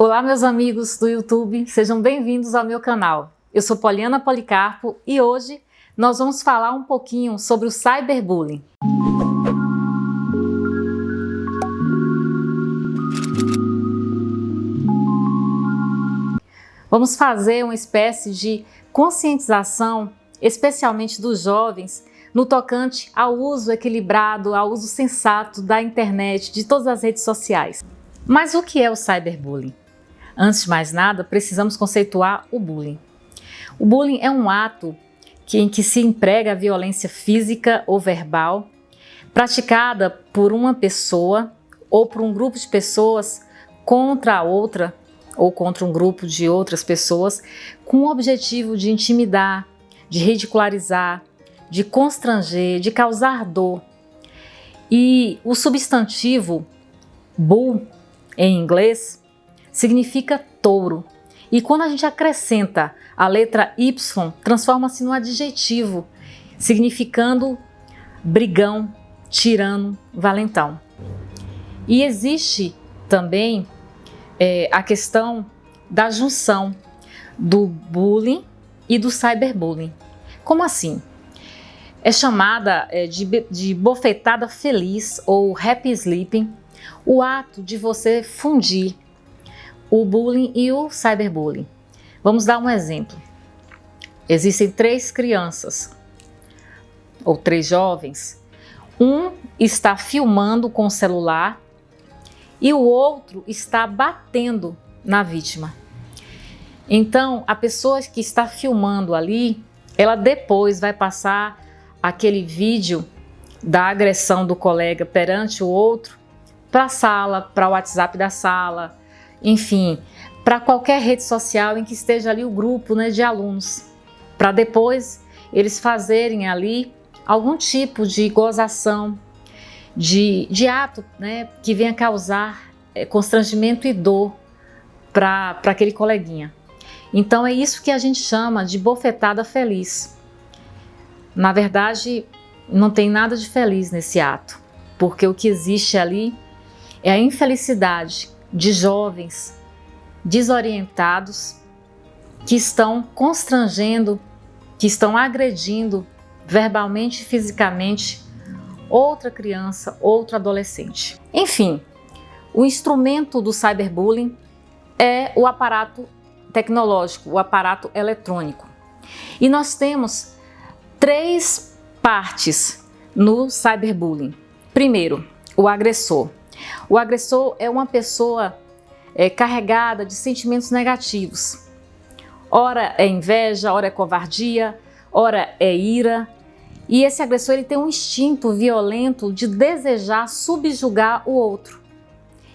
Olá, meus amigos do YouTube, sejam bem-vindos ao meu canal. Eu sou Poliana Policarpo e hoje nós vamos falar um pouquinho sobre o cyberbullying. Vamos fazer uma espécie de conscientização, especialmente dos jovens, no tocante ao uso equilibrado, ao uso sensato da internet, de todas as redes sociais. Mas o que é o cyberbullying? Antes de mais nada, precisamos conceituar o bullying. O bullying é um ato em que se emprega a violência física ou verbal praticada por uma pessoa ou por um grupo de pessoas contra a outra ou contra um grupo de outras pessoas com o objetivo de intimidar, de ridicularizar, de constranger, de causar dor. E o substantivo bull, em inglês, significa touro. E quando a gente acrescenta a letra Y, transforma-se num adjetivo, significando brigão, tirano, valentão. E existe também a questão da junção do bullying e do cyberbullying. Como assim? É chamada de bofetada feliz ou happy sleeping, o ato de você fundir o bullying e o cyberbullying. Vamos dar um exemplo. Existem 3 crianças ou 3 jovens. Um está filmando com o celular e o outro está batendo na vítima. Então, a pessoa que está filmando ali, ela depois vai passar aquele vídeo da agressão do colega perante o outro para a sala, para o WhatsApp da sala, enfim, para qualquer rede social em que esteja ali o grupo, de alunos, para depois eles fazerem ali algum tipo de gozação, de ato, que venha causar constrangimento e dor para aquele coleguinha. Então é isso que a gente chama de bofetada feliz. Na verdade, não tem nada de feliz nesse ato, porque o que existe ali é a infelicidade de jovens desorientados que estão constrangendo, que estão agredindo verbalmente e fisicamente outra criança, outro adolescente. Enfim, o instrumento do cyberbullying é o aparato tecnológico, o aparato eletrônico. E nós temos 3 partes no cyberbullying. Primeiro, o agressor. O agressor é uma pessoa carregada de sentimentos negativos. Ora é inveja, ora é covardia, ora é ira. E esse agressor ele tem um instinto violento de desejar subjugar o outro.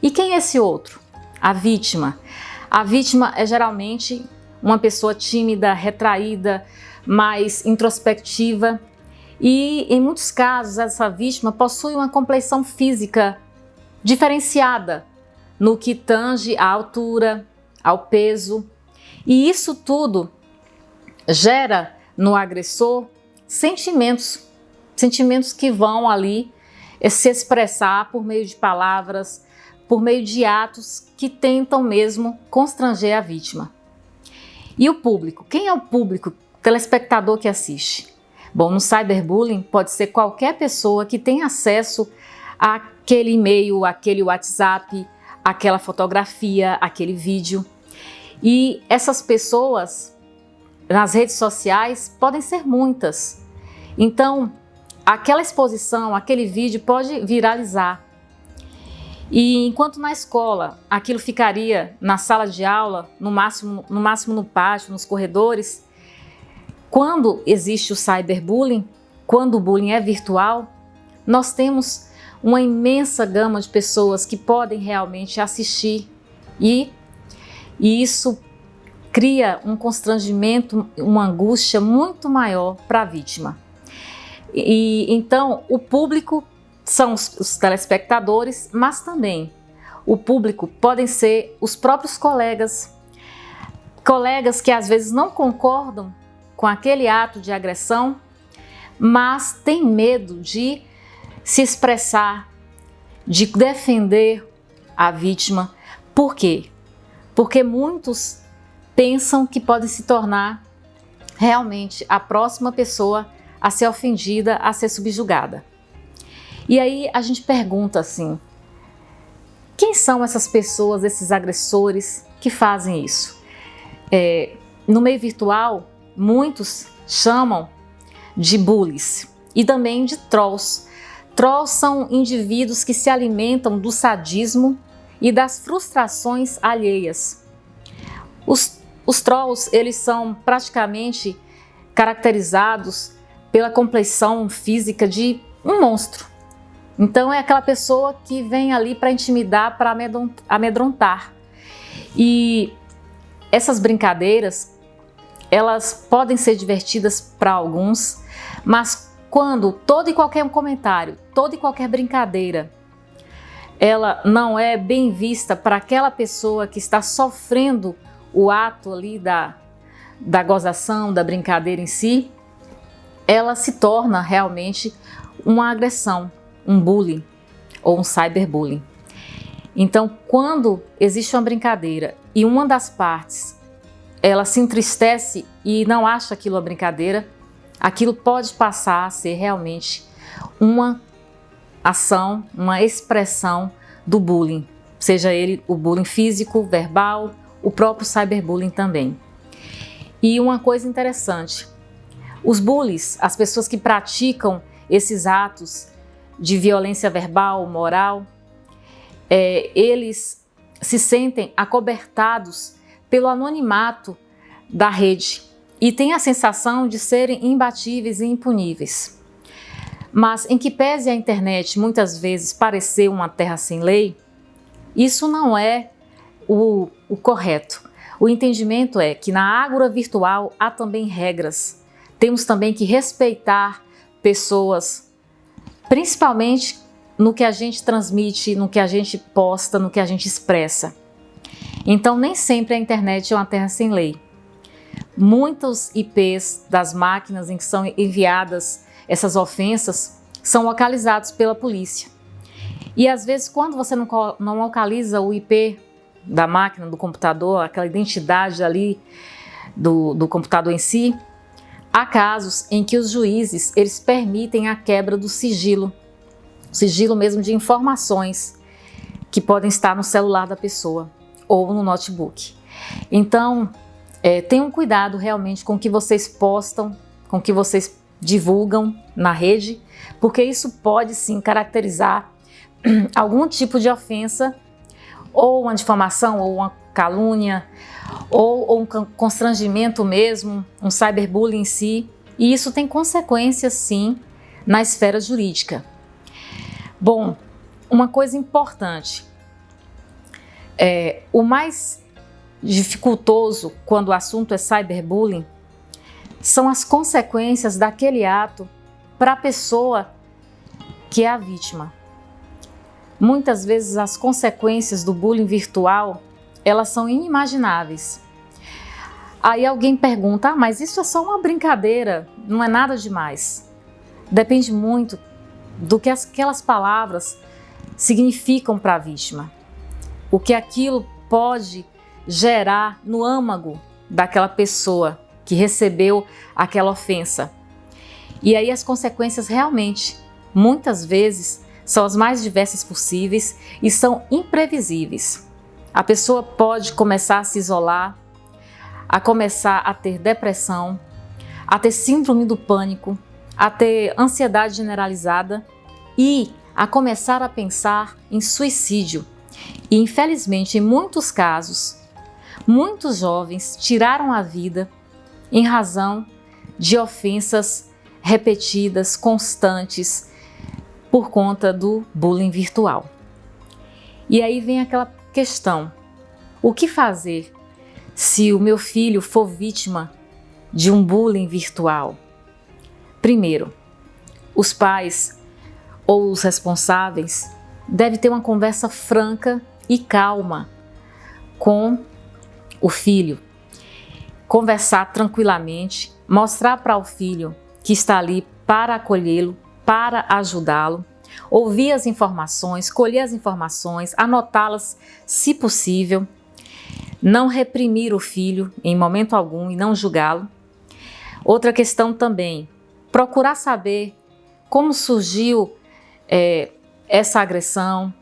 E quem é esse outro? A vítima. A vítima é geralmente uma pessoa tímida, retraída, mais introspectiva. E em muitos casos essa vítima possui uma complexão física diferenciada no que tange à altura, ao peso, e isso tudo gera no agressor sentimentos que vão ali se expressar por meio de palavras, por meio de atos que tentam mesmo constranger a vítima. E o público? Quem é o público, telespectador que assiste? Bom, no cyberbullying pode ser qualquer pessoa que tenha acesso àquele e-mail, aquele WhatsApp, aquela fotografia, aquele vídeo. E essas pessoas nas redes sociais podem ser muitas. Então, aquela exposição, aquele vídeo pode viralizar. E enquanto na escola aquilo ficaria na sala de aula, no máximo no pátio, nos corredores, quando existe o cyberbullying, quando o bullying é virtual, nós temos uma imensa gama de pessoas que podem realmente assistir e isso cria um constrangimento, uma angústia muito maior para a vítima. E então o público são os telespectadores, mas também o público podem ser os próprios colegas que às vezes não concordam com aquele ato de agressão, mas têm medo de se expressar, de defender a vítima. Por quê? porque muitos pensam que pode se tornar realmente a próxima pessoa a ser ofendida, a ser subjugada. E aí a gente pergunta assim, quem são essas pessoas, esses agressores que fazem isso? No meio virtual, muitos chamam de bullies e também de trolls. Trolls são indivíduos que se alimentam do sadismo e das frustrações alheias. Os trolls, eles são praticamente caracterizados pela complexão física de um monstro. Então é aquela pessoa que vem ali para intimidar, para amedrontar. E essas brincadeiras, elas podem ser divertidas para alguns, mas quando todo e qualquer comentário, toda e qualquer brincadeira, ela não é bem vista para aquela pessoa que está sofrendo o ato ali da gozação, da brincadeira em si, ela se torna realmente uma agressão, um bullying ou um cyberbullying. Então, quando existe uma brincadeira e uma das partes ela se entristece e não acha aquilo uma brincadeira, aquilo pode passar a ser realmente uma ação, uma expressão do bullying, seja ele o bullying físico, verbal, o próprio cyberbullying também. E uma coisa interessante, os bullies, as pessoas que praticam esses atos de violência verbal, moral, eles se sentem acobertados pelo anonimato da rede e têm a sensação de serem imbatíveis e impuníveis. Mas em que pese a internet muitas vezes parecer uma terra sem lei, isso não é o correto. O entendimento é que na ágora virtual há também regras. Temos também que respeitar pessoas, principalmente no que a gente transmite, no que a gente posta, no que a gente expressa. Então, nem sempre a internet é uma terra sem lei. Muitos IPs das máquinas em que são enviadas essas ofensas são localizados pela polícia. E às vezes, quando você não localiza o IP da máquina, do computador, aquela identidade ali do computador em si, há casos em que os juízes eles permitem a quebra do sigilo mesmo de informações que podem estar no celular da pessoa ou no notebook. Então, tenham cuidado realmente com o que vocês postam, com o que vocês divulgam na rede, porque isso pode sim caracterizar algum tipo de ofensa, ou uma difamação, ou uma calúnia, ou um constrangimento mesmo, um cyberbullying em si, e isso tem consequências sim na esfera jurídica. Bom, uma coisa importante, o mais dificultoso quando o assunto é cyberbullying são as consequências daquele ato para a pessoa que é a vítima. Muitas vezes as consequências do bullying virtual, elas são inimagináveis. Aí alguém pergunta, mas isso é só uma brincadeira, não é nada demais. Depende muito do que aquelas palavras significam para a vítima. O que aquilo pode gerar no âmago daquela pessoa que recebeu aquela ofensa. E aí as consequências realmente, muitas vezes, são as mais diversas possíveis e são imprevisíveis. A pessoa pode começar a se isolar, a começar a ter depressão, a ter síndrome do pânico, a ter ansiedade generalizada e a começar a pensar em suicídio. E infelizmente, em muitos casos, muitos jovens tiraram a vida em razão de ofensas repetidas, constantes, por conta do bullying virtual. E aí vem aquela questão, o que fazer se o meu filho for vítima de um bullying virtual? Primeiro, os pais ou os responsáveis devem ter uma conversa franca e calma com o filho. Conversar tranquilamente, mostrar para o filho que está ali para acolhê-lo, para ajudá-lo, ouvir as informações, colher as informações, anotá-las se possível, Não reprimir o filho em momento algum e não julgá-lo. Outra questão também, procurar saber como surgiu essa agressão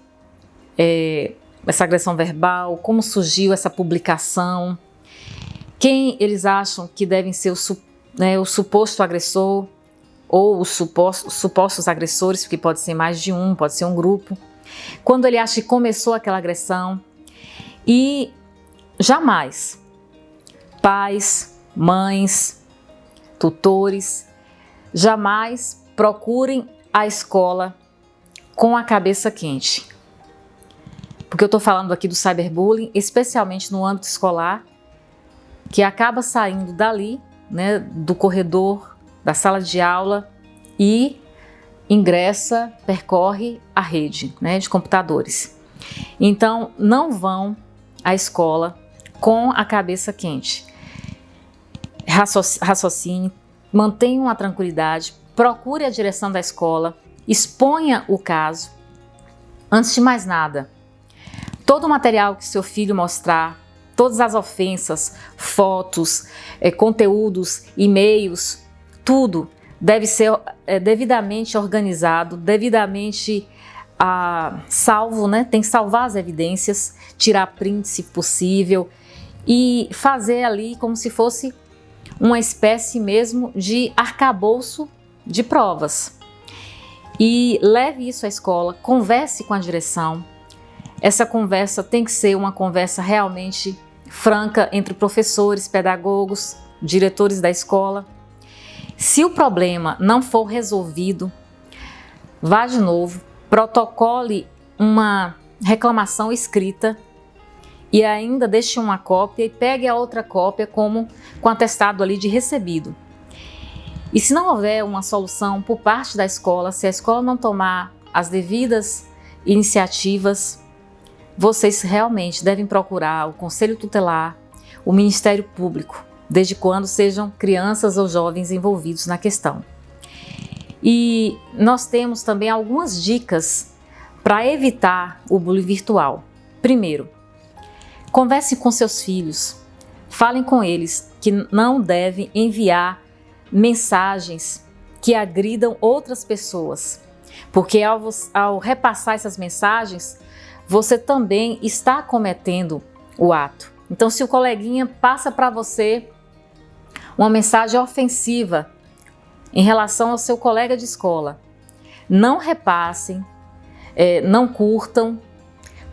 verbal, como surgiu essa publicação, quem eles acham que devem ser o suposto agressor ou os supostos agressores, porque pode ser mais de um, pode ser um grupo, quando ele acha que começou aquela agressão. E jamais pais, mães, tutores, jamais procurem a escola com a cabeça quente. Porque eu estou falando aqui do cyberbullying, especialmente no âmbito escolar, que acaba saindo dali, né, do corredor, da sala de aula e ingressa, percorre a rede, né, de computadores. Então, não vão à escola com a cabeça quente. Raciocine, mantenham a tranquilidade, procure a direção da escola, exponha o caso. Antes de mais nada, todo o material que seu filho mostrar, todas as ofensas, fotos, conteúdos, e-mails, tudo deve ser devidamente organizado, devidamente salvo, né? Tem que salvar as evidências, tirar print se possível e fazer ali como se fosse uma espécie mesmo de arcabouço de provas. E leve isso à escola, converse com a direção. Essa conversa tem que ser uma conversa realmente franca entre professores, pedagogos, diretores da escola. Se o problema não for resolvido, vá de novo, protocole uma reclamação escrita e ainda deixe uma cópia e pegue a outra cópia com atestado ali de recebido. E se não houver uma solução por parte da escola, se a escola não tomar as devidas iniciativas, vocês realmente devem procurar o Conselho Tutelar, o Ministério Público, desde quando sejam crianças ou jovens envolvidos na questão. E nós temos também algumas dicas para evitar o bullying virtual. Primeiro, converse com seus filhos, falem com eles que não devem enviar mensagens que agridam outras pessoas, porque ao repassar essas mensagens, você também está cometendo o ato. Então, se o coleguinha passa para você uma mensagem ofensiva em relação ao seu colega de escola, não repassem, não curtam,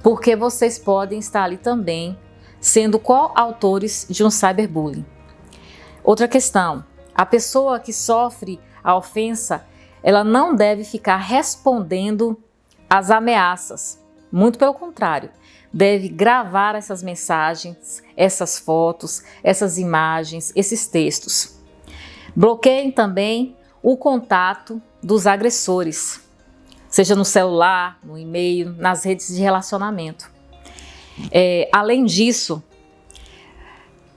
porque vocês podem estar ali também sendo coautores de um cyberbullying. Outra questão, a pessoa que sofre a ofensa, ela não deve ficar respondendo às ameaças. Muito pelo contrário, deve gravar essas mensagens, essas fotos, essas imagens, esses textos. Bloqueiem também o contato dos agressores, seja no celular, no e-mail, nas redes de relacionamento. Além disso,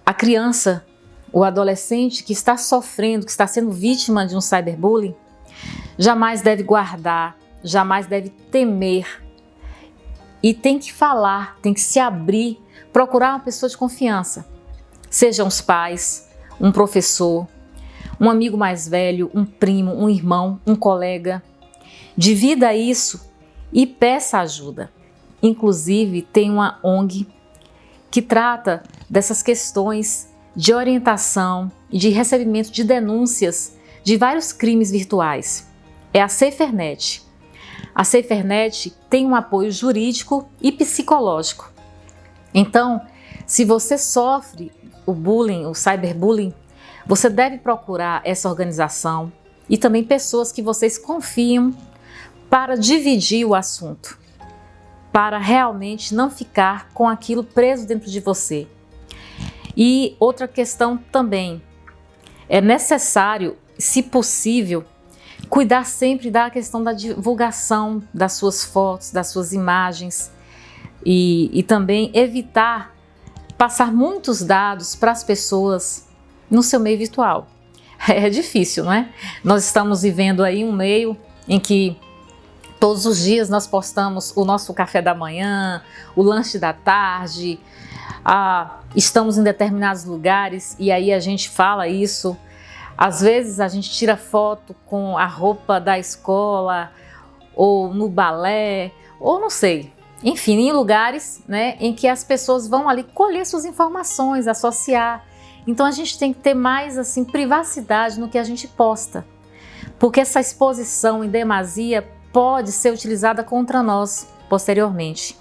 a criança, o adolescente que está sofrendo, que está sendo vítima de um cyberbullying, jamais deve guardar, jamais deve temer. E tem que falar, tem que se abrir, procurar uma pessoa de confiança. Sejam os pais, um professor, um amigo mais velho, um primo, um irmão, um colega. Divida isso e peça ajuda. Inclusive, tem uma ONG que trata dessas questões de orientação e de recebimento de denúncias de vários crimes virtuais. É a SaferNet. A SaferNet tem um apoio jurídico e psicológico. Então, se você sofre o bullying, o cyberbullying, você deve procurar essa organização e também pessoas que vocês confiam para dividir o assunto, para realmente não ficar com aquilo preso dentro de você. E outra questão também, é necessário, se possível, cuidar sempre da questão da divulgação das suas fotos, das suas imagens e também evitar passar muitos dados para as pessoas no seu meio virtual. É difícil, não é? Nós estamos vivendo aí um meio em que todos os dias nós postamos o nosso café da manhã, o lanche da tarde, Estamos em determinados lugares e aí a gente fala isso. Às vezes a gente tira foto com a roupa da escola ou no balé, ou não sei. Enfim, em lugares, né, em que as pessoas vão ali colher suas informações, associar. Então a gente tem que ter mais assim privacidade no que a gente posta, porque essa exposição em demasia pode ser utilizada contra nós posteriormente.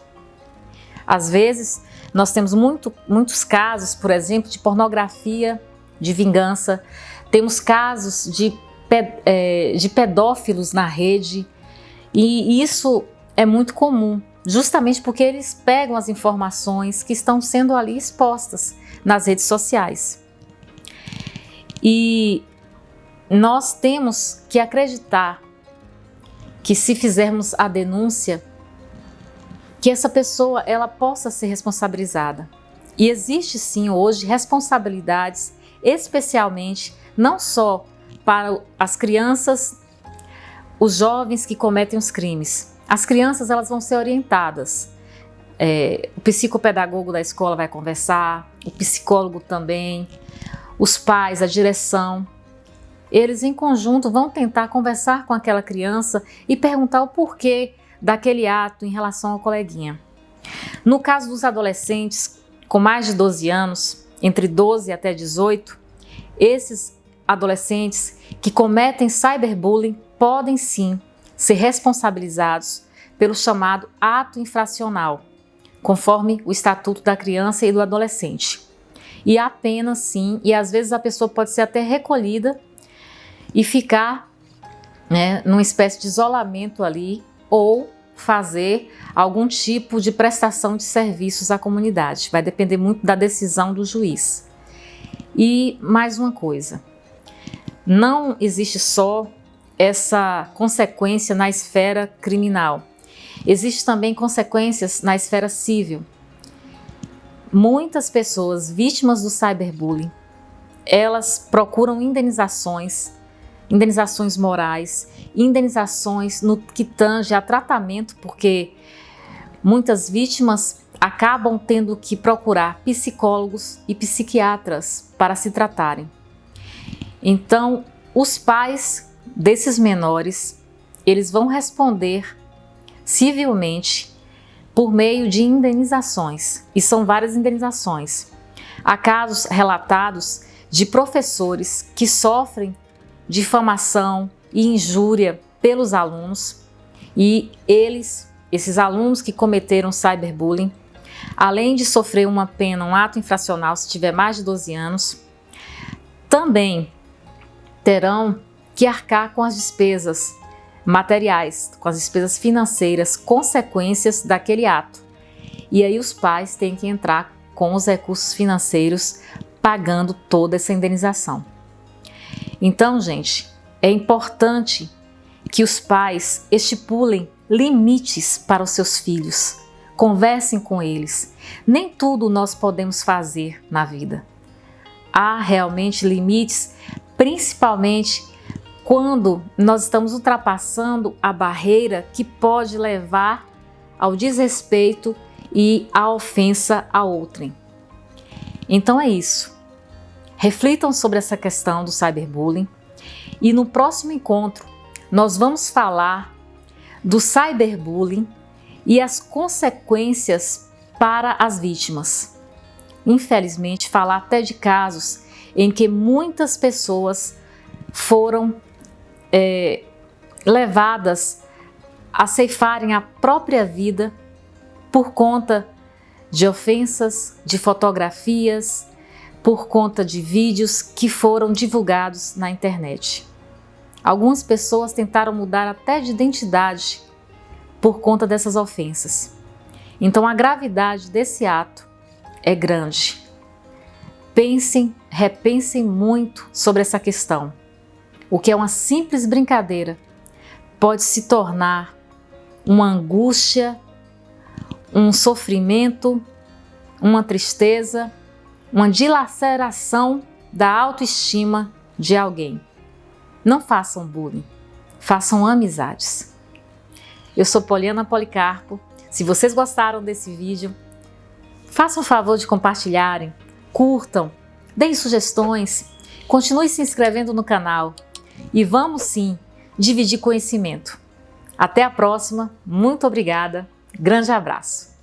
Às vezes nós temos muitos casos, por exemplo, de pornografia, de vingança. Temos casos de pedófilos na rede, e isso é muito comum, justamente porque eles pegam as informações que estão sendo ali expostas nas redes sociais. E nós temos que acreditar que, se fizermos a denúncia, que essa pessoa ela possa ser responsabilizada. E existe sim hoje responsabilidades, especialmente não só para as crianças, os jovens que cometem os crimes. As crianças elas vão ser orientadas. O psicopedagogo da escola vai conversar, o psicólogo também, os pais, a direção. Eles em conjunto vão tentar conversar com aquela criança e perguntar o porquê daquele ato em relação ao coleguinha. No caso dos adolescentes com mais de 12 anos, entre 12 até 18, esses adolescentes que cometem cyberbullying podem sim ser responsabilizados pelo chamado ato infracional, conforme o Estatuto da Criança e do Adolescente. E há pena sim, e às vezes a pessoa pode ser até recolhida e ficar, né, numa espécie de isolamento ali, ou fazer algum tipo de prestação de serviços à comunidade. Vai depender muito da decisão do juiz. E mais uma coisa, não existe só essa consequência na esfera criminal, existe também consequências na esfera civil. Muitas pessoas vítimas do cyberbullying, elas procuram indenizações morais, indenizações no que tange a tratamento, porque muitas vítimas acabam tendo que procurar psicólogos e psiquiatras para se tratarem. Então, os pais desses menores, eles vão responder civilmente por meio de indenizações, e são várias indenizações. Há casos relatados de professores que sofrem difamação e injúria pelos alunos, e esses alunos que cometeram cyberbullying, além de sofrer uma pena, um ato infracional se tiver mais de 12 anos, também terão que arcar com as despesas materiais, com as despesas financeiras, consequências daquele ato. E aí os pais têm que entrar com os recursos financeiros pagando toda essa indenização. Então, gente, é importante que os pais estipulem limites para os seus filhos, conversem com eles. Nem tudo nós podemos fazer na vida. Há realmente limites, principalmente quando nós estamos ultrapassando a barreira que pode levar ao desrespeito e à ofensa a outrem. Então é isso. Reflitam sobre essa questão do cyberbullying e no próximo encontro nós vamos falar do cyberbullying e as consequências para as vítimas. Infelizmente, falar até de casos em que muitas pessoas foram levadas a ceifarem a própria vida por conta de ofensas, de fotografias, por conta de vídeos que foram divulgados na internet. Algumas pessoas tentaram mudar até de identidade por conta dessas ofensas. Então a gravidade desse ato é grande. Repensem muito sobre essa questão. O que é uma simples brincadeira pode se tornar uma angústia, um sofrimento, uma tristeza, uma dilaceração da autoestima de alguém. Não façam bullying, façam amizades. Eu sou Poliana Policarpo. Se vocês gostaram desse vídeo, Façam o favor de compartilharem, curtam, deem sugestões, continue se inscrevendo no canal e vamos sim dividir conhecimento. Até a próxima, muito obrigada, grande abraço!